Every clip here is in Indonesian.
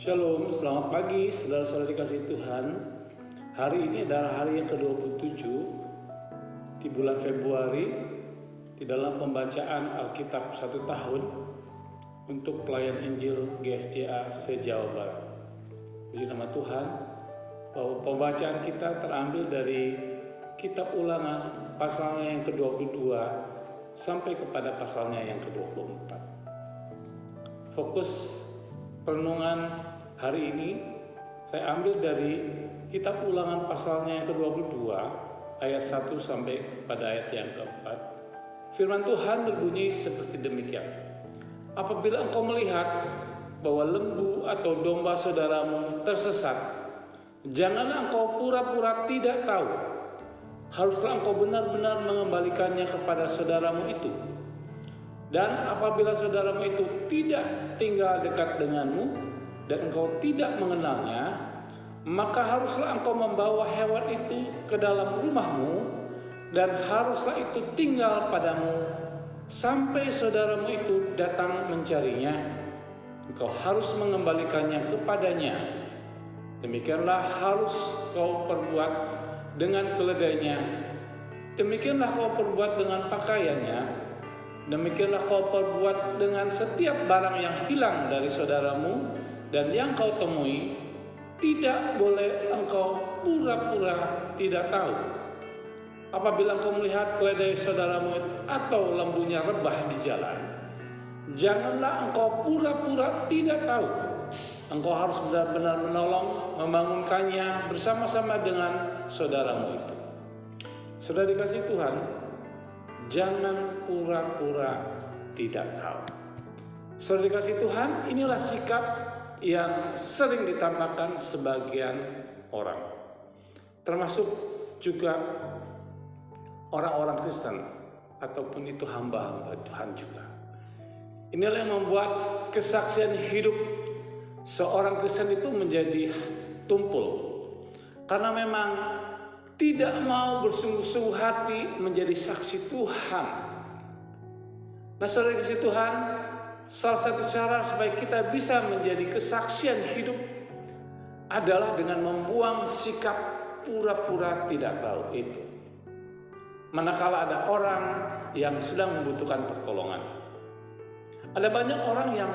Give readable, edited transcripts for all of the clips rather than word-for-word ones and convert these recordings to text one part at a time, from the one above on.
Shalom, selamat pagi saudara-saudari kasih Tuhan. Hari ini adalah hari yang ke-27 di bulan Februari di dalam pembacaan Alkitab 1 tahun untuk pelayan Injil GSCA se-Jawa Barat. Puji nama Tuhan, bahwa pembacaan kita terambil dari Kitab Ulangan pasalnya yang ke-22 sampai kepada pasalnya yang ke-24. Fokus renungan hari ini saya ambil dari Kitab Ulangan pasalnya yang ke-22 ayat 1 sampai pada ayat yang ke-4. Firman Tuhan berbunyi seperti demikian. Apabila engkau melihat bahwa lembu atau domba saudaramu tersesat, janganlah engkau pura-pura tidak tahu. Haruslah engkau benar-benar mengembalikannya kepada saudaramu itu. Dan apabila saudaramu itu tidak tinggal dekat denganmu dan engkau tidak mengenalnya, maka haruslah engkau membawa hewan itu ke dalam rumahmu dan haruslah itu tinggal padamu sampai saudaramu itu datang mencarinya. Engkau harus mengembalikannya kepadanya. Demikianlah harus kau perbuat dengan keledainya. Demikianlah kau perbuat dengan pakaiannya. Demikianlah kau perbuat dengan setiap barang yang hilang dari saudaramu dan yang kau temui. Tidak boleh engkau pura-pura tidak tahu. Apabila engkau melihat keledai saudaramu atau lembunya rebah di jalan, janganlah engkau pura-pura tidak tahu. Engkau harus benar-benar menolong, membangunkannya bersama-sama dengan saudaramu itu. Saudara dikasih Tuhan, jangan pura-pura tidak tahu. Saudara dikasih Tuhan, inilah sikap yang sering ditampakkan sebagian orang, termasuk juga orang-orang Kristen ataupun itu hamba-hamba Tuhan juga. Inilah yang membuat kesaksian hidup seorang Kristen itu menjadi tumpul, karena memang tidak mau bersungguh-sungguh hati menjadi saksi Tuhan. Nah, saudara kasih Tuhan, salah satu cara supaya kita bisa menjadi kesaksian hidup adalah dengan membuang sikap pura-pura tidak tahu itu. Manakala ada orang yang sedang membutuhkan pertolongan, ada banyak orang yang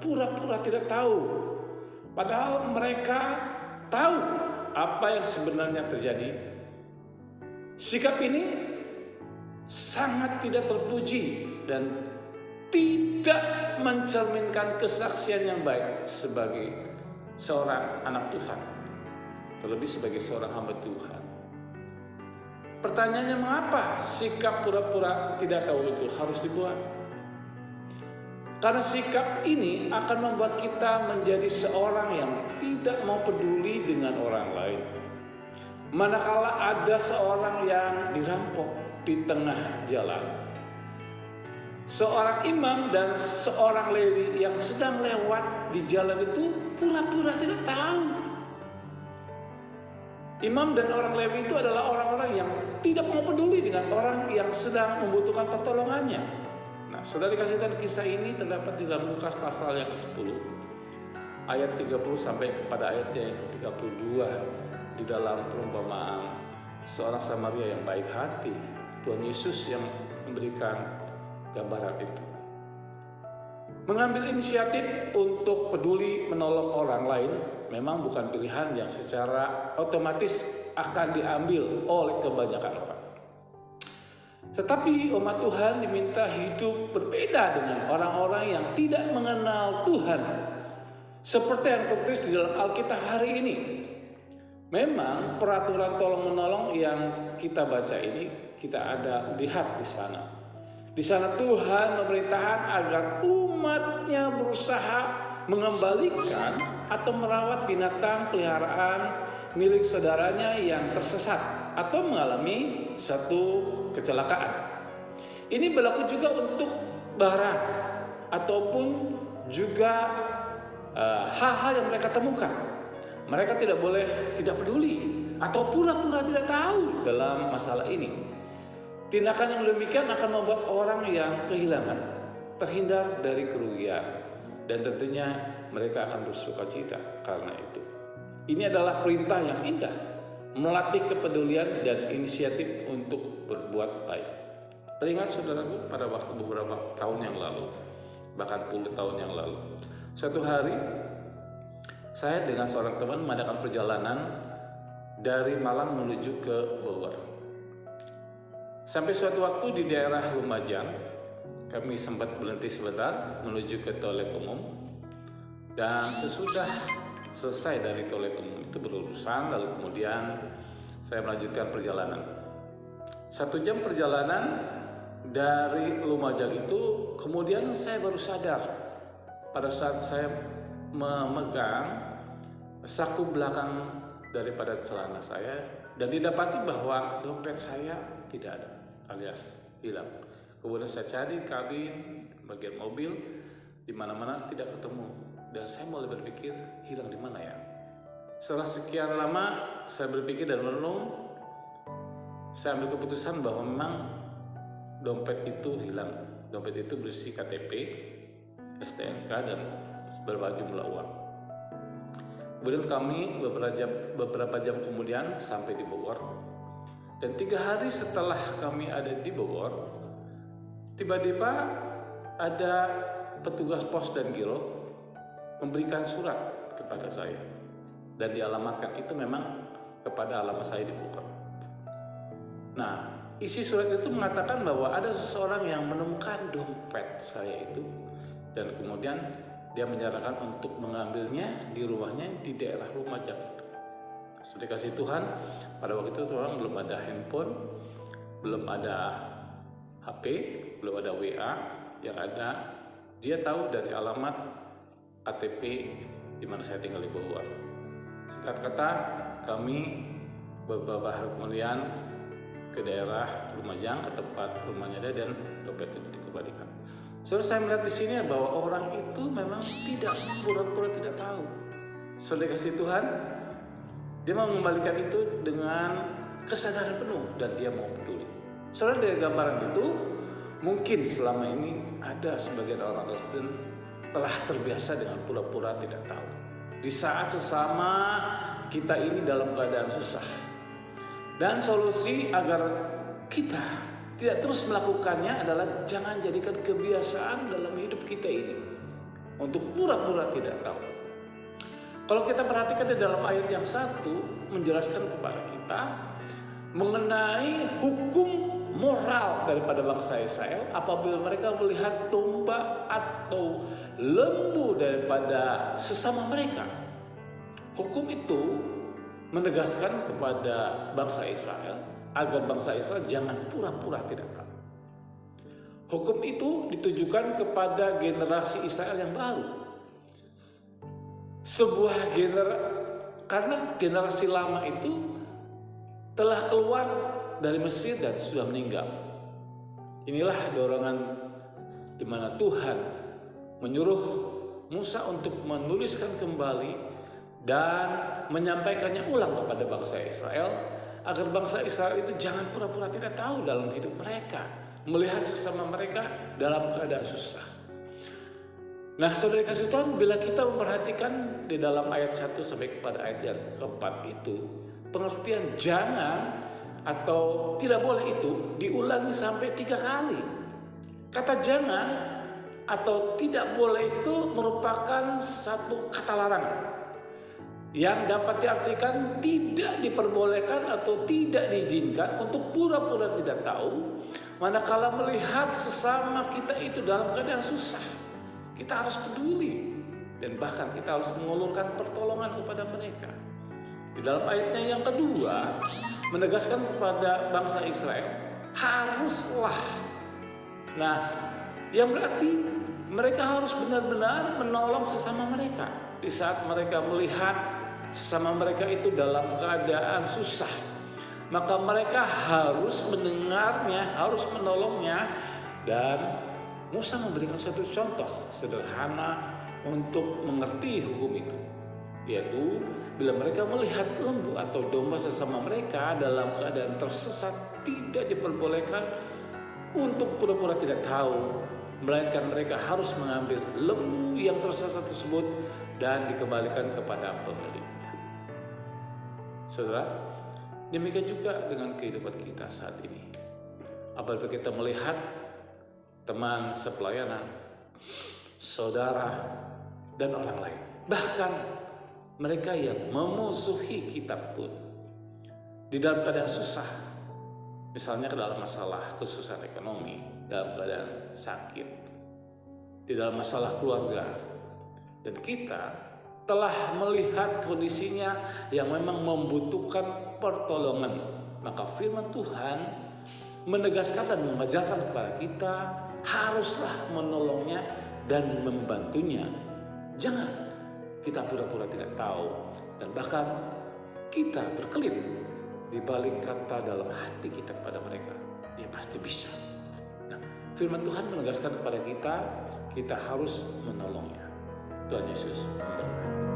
pura-pura tidak tahu, padahal mereka tahu apa yang sebenarnya terjadi. Sikap ini sangat tidak terpuji dan tidak mencerminkan kesaksian yang baik sebagai seorang anak Tuhan, terlebih sebagai seorang hamba Tuhan. Pertanyaannya, mengapa sikap pura-pura tidak tahu itu harus dibuat? Karena sikap ini akan membuat kita menjadi seorang yang tidak mau peduli dengan orang lain. Manakala ada seorang yang dirampok di tengah jalan, seorang imam dan seorang Lewi yang sedang lewat di jalan itu pura-pura tidak tahu. Imam dan orang Lewi itu adalah orang-orang yang tidak mau peduli dengan orang yang sedang membutuhkan pertolongannya. Nah, saudara dikasih Tuhan, kisah ini terdapat di dalam Lukas pasal yang ke-10 ayat 30 sampai kepada ayat yang ke-32. Di dalam perumpamaan seorang Samaria yang baik hati, Tuhan Yesus yang memberikan gambaran itu. Mengambil inisiatif untuk peduli menolong orang lain memang bukan pilihan yang secara otomatis akan diambil oleh kebanyakan orang. Tetapi umat Tuhan diminta hidup berbeda dengan orang-orang yang tidak mengenal Tuhan, seperti yang tertulis di dalam Alkitab hari ini. Memang peraturan tolong-menolong yang kita baca ini kita ada lihat di sana. Di sana Tuhan memerintahkan agar umatnya berusaha mengembalikan atau merawat binatang peliharaan milik saudaranya yang tersesat atau mengalami satu kecelakaan. Ini berlaku juga untuk barang ataupun juga hal-hal yang mereka temukan. Mereka tidak boleh tidak peduli atau pura-pura tidak tahu dalam masalah ini. Tindakan yang demikian akan membuat orang yang kehilangan terhindar dari kerugian. dan tentunya mereka akan bersukacita karena itu. Ini adalah perintah yang indah, melatih kepedulian dan inisiatif untuk berbuat baik. Teringat saudaraku, pada waktu beberapa tahun yang lalu, bahkan puluh tahun yang lalu, suatu hari saya dengan seorang teman mengadakan perjalanan dari Malang menuju ke Bogor. Sampai suatu waktu di daerah Lumajang, kami sempat berhenti sebentar menuju ke toilet umum. Dan sesudah selesai dari toilet umum itu berurusan, lalu kemudian saya melanjutkan perjalanan. 1 jam perjalanan dari Lumajang itu, kemudian saya baru sadar pada saat saya memegang saku belakang daripada celana saya dan didapati bahwa dompet saya tidak ada, alias hilang. Kemudian saya cari kabin, bagian mobil, di mana-mana tidak ketemu. Dan saya mulai berpikir, hilang di mana ya? Setelah sekian lama saya berpikir dan merenung, saya ambil keputusan bahwa memang dompet itu hilang. Dompet itu berisi KTP, STNK, dan beberapa jumlah uang. Kemudian kami beberapa jam kemudian sampai di Bogor. Dan 3 hari setelah kami ada di Bogor, tiba-tiba ada petugas pos dan giro memberikan surat kepada saya. Dan dialamatkan itu memang kepada alamat saya di Bogor. Nah, isi surat itu mengatakan bahwa ada seseorang yang menemukan dompet saya itu. Dan kemudian dia menyarankan untuk mengambilnya di rumahnya di daerah Lumajang itu. Sudah kasih Tuhan, pada waktu itu orang belum ada handphone, belum ada HP, belum ada WA, yang ada dia tahu dari alamat KTP di mana saya tinggal di Bogor. Singkat kata, kami beberapa hari kemudian ke daerah Lumajang, ke tempat rumahnya dia, dan dompet itu dikembalikan. Saudara, saya melihat di sini bahwa orang itu memang tidak pura-pura tidak tahu. Saudara kasih Tuhan, dia mau mengembalikan itu dengan kesadaran penuh dan dia mau peduli. Saudara, dari gambaran itu mungkin selama ini ada sebagian orang Kristen telah terbiasa dengan pura-pura tidak tahu. Di saat sesama kita ini dalam keadaan susah. Dan solusi agar kita tidak terus melakukannya adalah jangan jadikan kebiasaan dalam hidup kita ini untuk pura-pura tidak tahu. Kalau kita perhatikan di dalam ayat yang 1 menjelaskan kepada kita mengenai hukum moral daripada bangsa Israel apabila mereka melihat domba atau lembu daripada sesama mereka. Hukum itu menegaskan kepada bangsa Israel agar bangsa Israel jangan pura-pura tidak tahu. Hukum itu ditujukan kepada generasi Israel yang baru. Karena generasi lama itu telah keluar dari Mesir dan sudah meninggal. Inilah dorongan di mana Tuhan menyuruh Musa untuk menuliskan kembali dan menyampaikannya ulang kepada bangsa Israel agar bangsa Israel itu jangan pura-pura tidak tahu dalam hidup mereka, melihat sesama mereka dalam keadaan susah. Nah, saudara kasih Tuhan, bila kita memperhatikan di dalam ayat 1 sampai kepada ayat yang keempat itu, pengertian jangan atau tidak boleh itu diulangi sampai 3 kali. Kata jangan atau tidak boleh itu merupakan satu kata larangan yang dapat diartikan tidak diperbolehkan atau tidak diizinkan untuk pura-pura tidak tahu manakala melihat sesama kita itu dalam keadaan susah. Kita harus peduli dan bahkan kita harus mengulurkan pertolongan kepada mereka. Di dalam ayatnya yang kedua menegaskan kepada bangsa Israel haruslah. Nah, yang berarti mereka harus benar-benar menolong sesama mereka di saat mereka melihat sesama mereka itu dalam keadaan susah. Maka mereka harus mendengarnya, harus menolongnya. Dan Musa memberikan suatu contoh sederhana untuk mengerti hukum itu, yaitu bila mereka melihat lembu atau domba sesama mereka dalam keadaan tersesat, tidak diperbolehkan untuk pura-pura tidak tahu, melainkan mereka harus mengambil lembu yang tersesat tersebut dan dikembalikan kepada pemiliknya. Saudara, demikian juga dengan kehidupan kita saat ini. Apabila kita melihat teman sepelayanan, saudara, dan orang lain, bahkan mereka yang memusuhi kita pun di dalam keadaan susah, misalnya dalam masalah kesusahan ekonomi, dalam keadaan sakit, di dalam masalah keluarga, dan kita telah melihat kondisinya yang memang membutuhkan pertolongan, maka firman Tuhan menegaskan dan mengajarkan kepada kita haruslah menolongnya dan membantunya. Jangan kita pura-pura tidak tahu dan bahkan kita berkelit di balik kata dalam hati kita kepada mereka, dia pasti bisa. Nah, firman Tuhan menegaskan kepada kita, kita harus menolongnya. Tuhan Yesus memberkati.